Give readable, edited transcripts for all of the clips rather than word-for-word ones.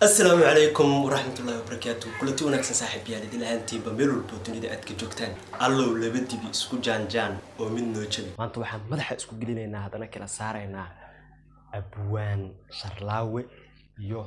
السلام عليكم ورحمة الله وبركاته. كلتي وناكسن صاحب يالي دي لهانتين بميلو البوتوني دي أدك جوكتان اللو لبدي بي اسكو جان ومن نوجبي وانتو waxaan madaxa isku gelinayna hadana kala saarayna abwaan sharlaawe iyo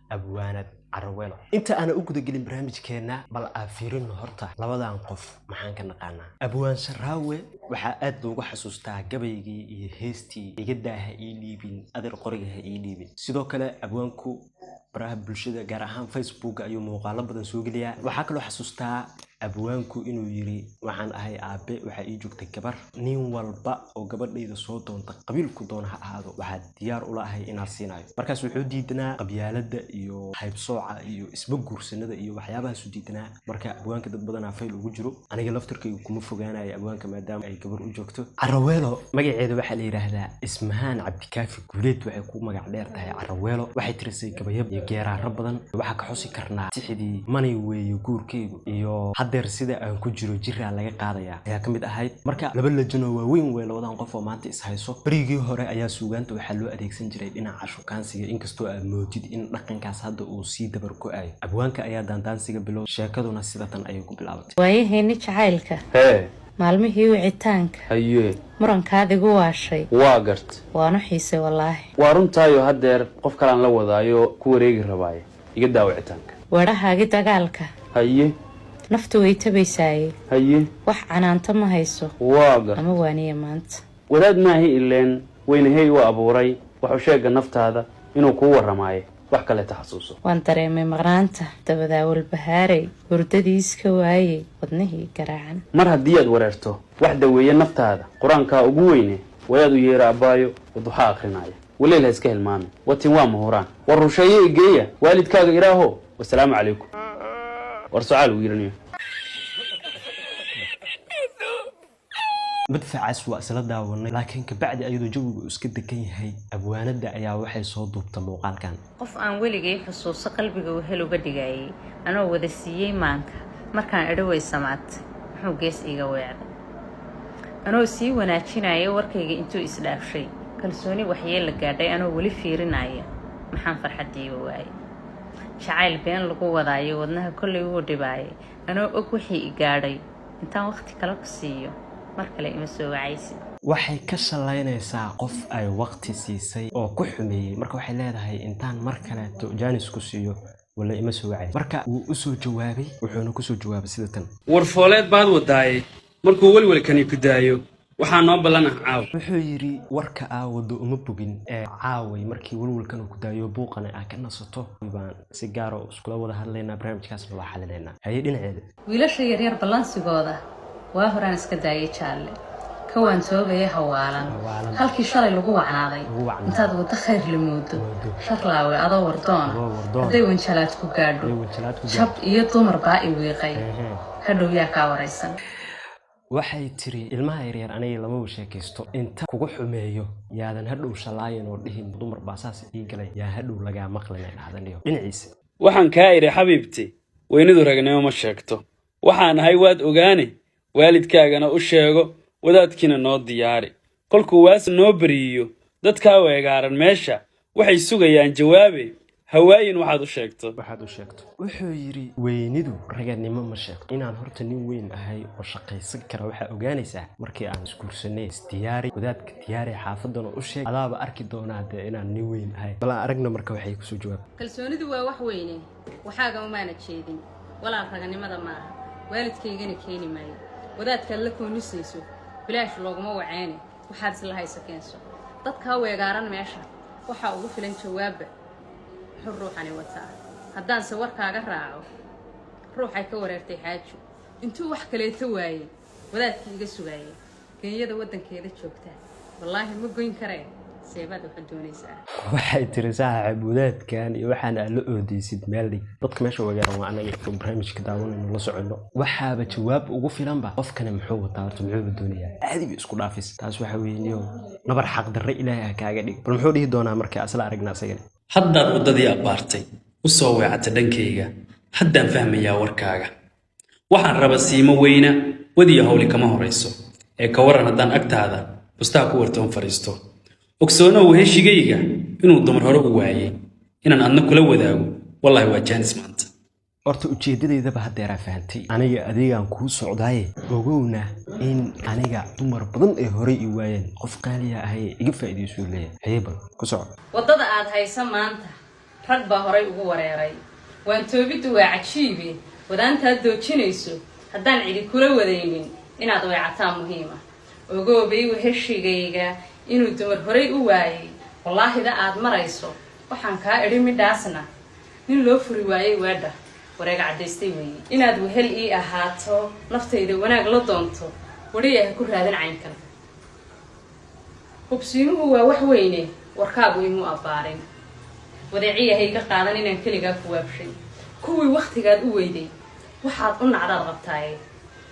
abwaanad Carweelo inta ana u guda gelin barnaamijkeena bal afiirino horta labadan qof maxaan ka naqaanaa abwaan sharlaawe waxa aad loogu xasuustaa gabaygii iyo heestii iga daaha ii dhiibin adeer qoriga ii dhiibin sidoo kale abwaanku baraha bulshada gaar ahaan Facebook ayuu muuqaalo badan soo geliyaa waxa kale oo xasuustaa abwaanku inuu yiri waxaan ahay aabe waxa ii joogtay gabar nin walba oo gabadhayda soo doonta qabiilku doona ha ahaado waxa diyaar u lahay inaan siinayo markaas wuxuu diidnaa qabyaalada iyo haybsooca iyo isba guursanada iyo waxyaabaha soo diidnaa marka abwaanka dad badan ah fayl ugu jiro aniga laftarkaygu kuma fogaanayo abwaanka maadaama ay gabar u joogto Carweelo magaceeda waxa la yiraahdaa Ismahaan Cabdikaafi Guuleed waxay ku magac dheer tahay Carweelo waxay tirisay gabayab iyo geeraar badan waxa ka xusi karnaa tixidii manay weeyo guurkeygu iyo hadeer sida aan ku jiro jiraa laga qaadaya ayaa kamid ahayd marka laba lajano waaweyn way labadan qof oo maanta is hayso barigii hore ayaa suugaanta waxa loo adeegsan jiray dhinaca shukaansiga inkastoo aad moodid in dhaqankaas hadda uu sii dabar ku ay abwaanka ayaa daandaansiga bilow sheekaduna sidatan ayay ku bilaabatay waayaheenni jacaylka maalmihii wicitaanka haye murankaadigu waashay waa gart waanu xiisay wallaahi waa runtaayo hadeer qof kale aan la wadaayo ku wareegi rabaaye iga daa wicitaanka weedhahaagi dagaalka haye naftu way tabaysaaye haye wax canaanta ma hayso waa gart ama waaniya maanta wadaad maahi ileen weynahey u abuuray wax u sheega naftaada inuu kuu waramaayo wax kale taxasuuso waan dareemay maqnaanta dabadaa walbahaarey hurdadii iska waayey wadnihii garaacan mar haddii aad wareerto wax daweeye naftaada qur-aankaa ugu weyne wayaad u yeera abbaayo waduxa akrinaya waleel ha iska hilmaame watin waa mahuraan war rusheeye igeeya waalidkaaga iraaho wasalaamu calaykum war su'aal wiiraniyo madfacaas waa isla daawanay laakiin ka bacdi ayadoo jawigu iska degan yahay abwaanada ayaa waxay soo duubta muuqaalkan qof aan weligay xusuuso qalbiga uu hel uga dhigayay anoo wada siiyey maanka markaan idho way samaatay muxuu gees iga weecday anoo sii wanaajinaya warkayga intuu isdhaafshay kalsooni waxyeel la gaadhay anoo weli fiirinaya maxaan farxadiiba waayay jacayl been lagu wadaayo wadnaha kollay uu dhibaayay anoo og wixii i gaadhay intaan waqti kale ku siiyo mar kale ima soo wacaysi waxay ka shalaynaysaa qof ay waqti siisay oo ku xumeeyay marka waxay leedahay intaan mar kale jaanis ku siiyo wala ima soo wacay marka uu u soo jawaabay wuxuuna ku soo jawaabay sida tan war fooleed baad wadaayay markuu walwalkani ku daayo waxaa noo ballanah caaw wuxuu yiri warka aawado uma bogin ee caaway markii walwalkan ku daayo buuqana ah ka nasato baan si gaar ah iskula wada hadlaynaa barnaamijkaas loo xalinaynaa hay dhinaceeda wiilasha yaryar balansigooda waa horaan iska daayay jaalle kawaan toogaya hawaalan halkii shalay lagu wacnaaday intaad wada khayr la moodo sharlaawe adoo wardoon haday wanjalaad ku gaadho jab iyo dumar baa i wiiqay hadhow yaa kaa waraysan waxay tiri ilmaha yaryar aniga lama sheekaysto inta kugu xumeeyo yaadan hadhow shalaayan oo dhihin dumar baa saas ii galay yaa hadhow laga maqlinay dhacdaniyo dhinaciisa waxaan kaa iri xabiibti weynidu ragnimo ma sheegto waxaan ahay waad ogaane waalidkaagana u sheego wadaadkiina noo diyaari kolkuu waas noo bariyo dadkaa weegaaran meesha waxay sugayaan jawaabe hawaayin waxaad u sheegto wuxuu yiri weynidu raganimo ma sheegto inaan horta nin weyn ahay oo shaqaysan kara waxa ogaanaysaa markii aan iskuursanay diyaari wadaadka diyaari xaafadan oo u sheeg adaaba arki doonaa inaan nin weyn ahay bal aragna marka waxay ku soo jawaab kalsoonidu waa wax weyne waxaaga uma jeedin walaal raganimada ma aha waalidkaygana keeni maayo wadaadka la koonisayso bilaash looguma waceene waxaad isla haysa keenso dadka weegaaran meesha waxa ugu filan jawaabba ruuxani wata haddaan se warkaaga raaco ruuxay ka wareertay xaajo intuu wax kaleeto waayay wadaadkii iga sugaayay geeyada wadankeeda joogtaa wallaahi ma goyn kareen seebaad waxa doonaysaa waxay tiri saaxiib wadaadkan iyo waxaan aad la oodeysid meel dhig dadka meesha wagaaran waa anaga oo barnaamijka daawanayno la socono waxaaba jawaab ugu filanba qofkani muxuu wataa horta muxuu doonayaa aad iyo isku dhaafis taas waxa weeyniyo nabar xaq darre ilaahay kaaga dhig bal muxuu dhihi doonaa marka asla aragna asagana haddaad waddadii abbaartay u soo weecata dhankayga haddaan fahmayaa warkaaga waxaan raba siimo weyna wadiyo hawli kama horayso ee ka waran haddaan agtaada bustaa ku wartoon fariisto ogsoonow heshigayga inuu dumar hore u waayay inaan adna kula wadaago wallahi waa jaanis maanta horta ujeedadeedaba haddeeraa fahantay aniga adigaan kuu socdaaye ogowna in aniga dumar badan ee horey i waayeen qof qaaliya ahay iga faa'iideyso leeyahay heebal ku soco waddada aad haysa maanta rag baa horay ugu wareeray waan toobiddu waa cajiibe wadaantaad doojinayso haddaan cidi kula wadaynin inaad weecataa muhiima ogoobay weheshigayga inuu dumar horay u waayay wallaahida aad marayso waxaan kaa idhi midhaasna nin loo furi waayay weedha wareega cadaystay weeye inaad wehel ii ahaato naftayda wanaag la doonto wariya ha ku raadin caynkan hubsiinuhu waa wax weyne warkaagu imuu abbaarin wadeeciyahay iga qaadan inaan keligaa ku waabshay kuwii wakhtigaad u weyday waxaad u nacdaad qabtaaye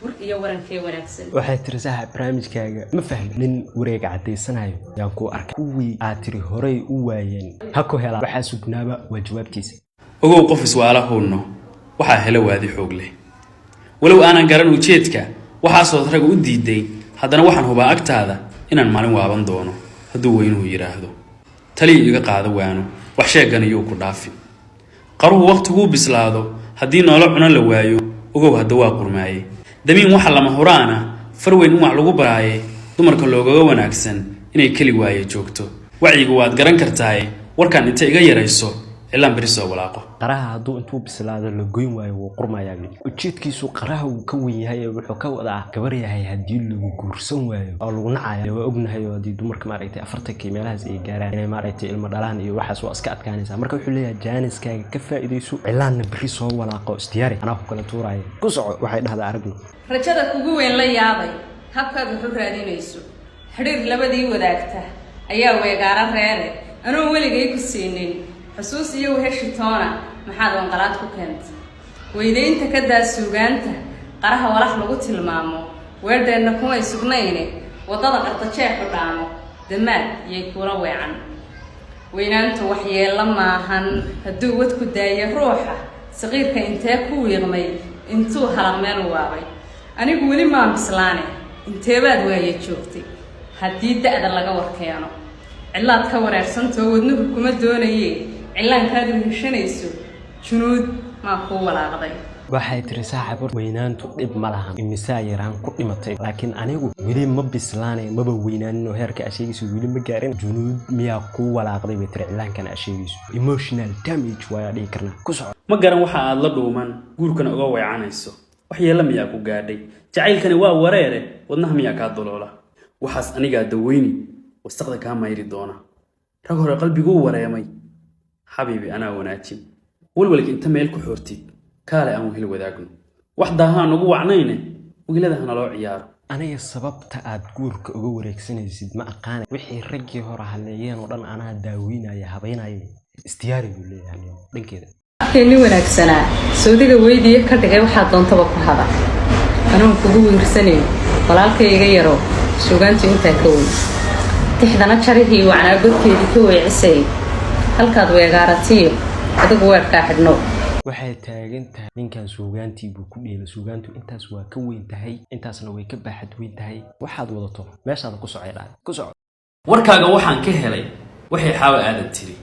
war iyo warankee wanaagsan waxay tiri saaxiib barnaamijkaaga ma fahmin nin wareega cadaysanayo yaan ku arkay kuwii aad tiri horay u waayeen ha ku helaa waxaa sugnaaba waa jawaabtiisa ogow qof iswaala huunno waxaa hela waadi xoog leh walow aanan garan ujeedka waxaasoo rag u diiday haddana waxaan hubaa agtaada inaan maalin waaban doono hadduu weynuhu yidhaahdo taliya iga qaada waano wax sheegan iyuu ku dhaafin qaruhu waqtiguu bislaado haddii noolo cuno la waayo ogow hadda waa qurmaaye damiin waxa lama huraana farweyn in wax lagu baraaye dumarka loogaga wanaagsan inay keli waaye joogto wacyiga waad garan kartaaye warkaan inta iga yarayso ilaan beri soo walaaqo qaraha hadduu intuu bislaado la goyn waayo wuu qurmayaa ujeedkiisu qaraha uu ka weyn yahay wuxuu ka wadaa gabar yahay haddii lagu guursan waayo oo lagu nacayo waa ognahay oo haddii dumarka maaragtay 40 meelahaas ay gaaraan inay maaragtay ilmo dhalaan iyo waxaas waa iska adkaanaysaa marka wuxuu leeyahay jaaniskaaga ka faa'iideyso ilaanna beri soo walaaqo istiyaari anaa ku kala tuuraayo ku soco waxay dhahdaa aragno rajada kugu weyn la yaabay habkaad wuxuu raadinayso xiriir labadii wadaagta ayaa weegaara reere anoo weligay ku siinin xusuus iyo weheshitoona maxaad wanqalaad ku keentay weydaynta ka daa suugaanta qaraha walax lagu tilmaamo weerdeenna kumay sugnayne waddada qartajeexu dhaamo damaad iyay kula weecan weynaantu waxyeella maahan hadduu wadku daaya ruuxa saqiirka intee ku wiiqmay intuu halaq meel waabay anigu weli maan bislaane inteebaad waaye joogtay haddii da'da laga warkeeno cillaad ka wareersantoo wadnuhu kuma doonayee cillaankaad weheshanayso junuud maa kuu walaaqday waxay tiri saaxiib weynaantu dhib ma lahan imisaa yaraan ku dhimatay laakiin anigu weli ma bislaanay maba weynaanin oo heerka asheegiisu weli ma gaarin junuud miyaa kuu walaaqday bay tiri cillaankan asheegiisu emotional damage waa dhihi karnaa ku soco ma garan waxa aad la dhuuman guurkana uga weecanayso waxyeella miyaa ku gaadhay jacaylkani waa wareere wadnaha miyaa kaa doloola waxaas anigaa daweyni wasaqda kaa mayri doona rag hore qalbiguu wareemay xabiibi anaa wanaajin walwalka inta meel ku xoortid kaale aan wehel wadaagno wax daahaan ugu wacnayne wiiladaha naloo ciyaaro aniga sababta aad guurka uga wareegsanaysid ma aqaanay wixii raggii hore haleeyeen oo dhan anaa daaweynaya habeynaya istiyaari buu leeyahay dhankeeda keeni wanaagsanaa sawdiga weydiye ka dhigay waxaad doontaba ku hada anuu kugu wiirsanayn walaalkayga yaro suugaantu intaa ka weyn tixdana jarihii wacnaa godkeedii ka weecisay halkaad weegaaratiyo adigu weerkaa xidhno waxay taagan tahay ninkan suugaantii buu ku dheelay suugaantu intaas waa ka weyn tahay intaasna way ka baaxad weyn tahay waxaad wadato meeshaada ku socay dhaad ku soco warkaaga waxaan ka helay waxay xaawa aadan tiri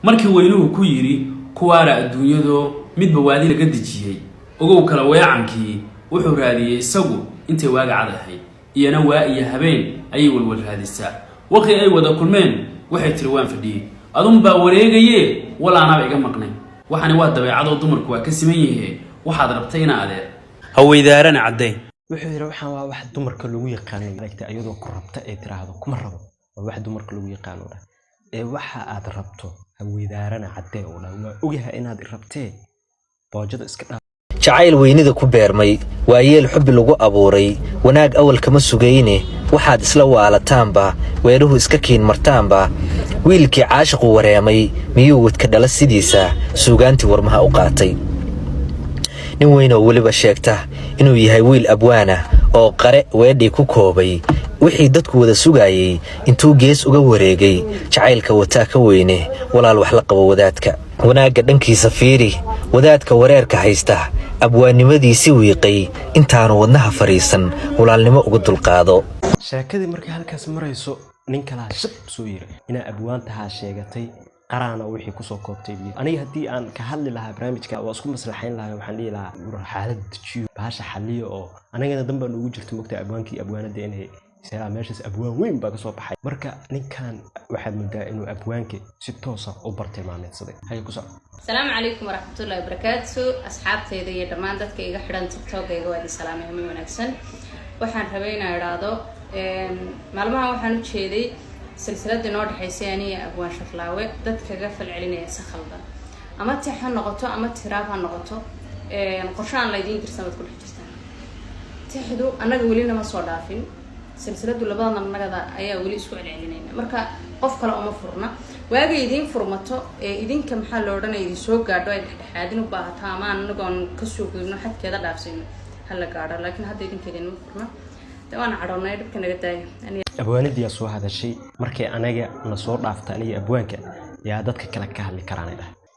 markii weynuhu ku yiri kuwaara adduunyadoo midba waadi laga dejiyey ogow kala weecankii wuxuu raadiyey isagu intay waaga cad ahayd iyana waa iyo habeen ayay walwal raadisaa waqti ay wada kulmeen waxay tiri waan fadhiyey adunbaa wareegayee walaanaaba iga maqnay waxaani waa dabeecadoo dumarku waa ka siman yihee waxaad rabtay inaa adeer haweydaarana caddayn wuxuu yidhi waxaan waa wax dumarka lagu yaqaanay maaragtay ayadoo ku rabta ay tiraahdo kuma rabo waa wax dumarka lagu yaqaano dhan ee waxa aad rabto haweydaarana caddee oo dhan waa ogahay inaad rabtee boojada iska dhaaf jacayl weynida ku beermay waa yeel xubbi lagu abuuray wanaag awal kama sugayne waxaad isla waalataanba weeruhu iska kiin martaanba wiilkii caashiqu wareemay miyuu wadka dhala sidiisa suugaantii warmaha u qaatay nin weyn oo weliba sheegta inuu yahay wiil abwaana oo qare weedhii ku koobay wixii dadku wada sugayay intuu gees uga wareegay jacaylka wataa ka weyne walaal wax la qabo wadaadka wanaagga dhankiisa fiiri wadaadka wareerka haysta abwaannimadiisii wiiqay intaanu wadnaha fariisan walaalnimo uga dulqaado sheekadii markay halkaas marayso nin kala shab soo yiri inaa abwaantaha sheegatay qaraana wixii ku soo koobtay aniga haddii aan ka hadli lahaa barnaamijka waa isku maslaxayn lahaa waxaan dhihi lahaa xaalad dejiyo baasha xalliyo oo anagana dan baan ugu jirto mogta abwaankii abwaanada inay isla meeshaas abwaan weyn baa ka soo baxay marka ninkan waxaad moodaa inuu abwaanka si toos ah u bartilmaameedsaday hay ku soco السلام عليكم ورحمة الله وبركاته أصحاب تيدي دمان دتك إيجا حدان تيك توك إيجا وادي سلام يومي ونكسن وحن ربينا إرادو معلومها وحن تشيدي سلسلة نور حيسيانية أبوان شفلاوي دتك قفل علينا سخلدا أما تحن نقطة أما ترابها نقطة قرشان لايدين كرسمة كل حجستان تحدو أنا قولينا ما صدافين سلسلة لبضنا من نجدا أيه ولي أسبوع علينا مركا قف كلا أما فرنا واجي يدين فرمته يدين كم حال ورنا يدين سوق قاعدوا يحدين وباهتها ما نقول كسوق إنه حد كذا دافسين هلا قاعدة لكن هذا يدين كذا فرنا طبعا عرضنا يدك نجدا يعني abwaanadii soo hadashay markii anaga la soo dhaaftay aniga abwaanka yaa dadka kala ka hadli karaan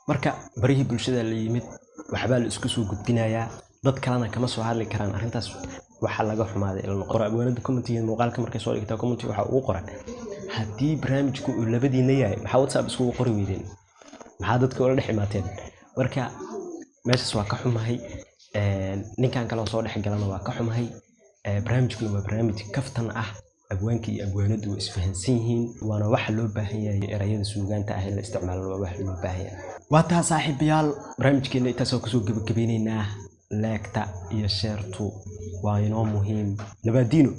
marka barihii bulshada la yimid waxba la isku soo gudbinayaa dad kalena kama soo hadli karaan arintaas waxa laga xumaaday in qoro abwaanada commentiga muuqaalka markay soo dhigtaa commenti waxa uu qoray hadii barnaamijku uu labadiina yahay waxa WhatsApp isku qori weydeen maxaa dadka wala dhiximaateen marka meeshaas waa ka xumahay ninkan kale soo dhex galana waa ka xumahay barnaamijku waa barnaamij kaftan ah abwaankii abwaanadu isfahansan yihiin waana waxa loo baahan yahay erayada suugaanta ah in la isticmaalo waa wax loo baahan yahay waa taa saaxiibayaal barnaamijkeena intaas oo kusoo gabagabeynayna laagta iyo sheertu waa inoo muhiim nabadino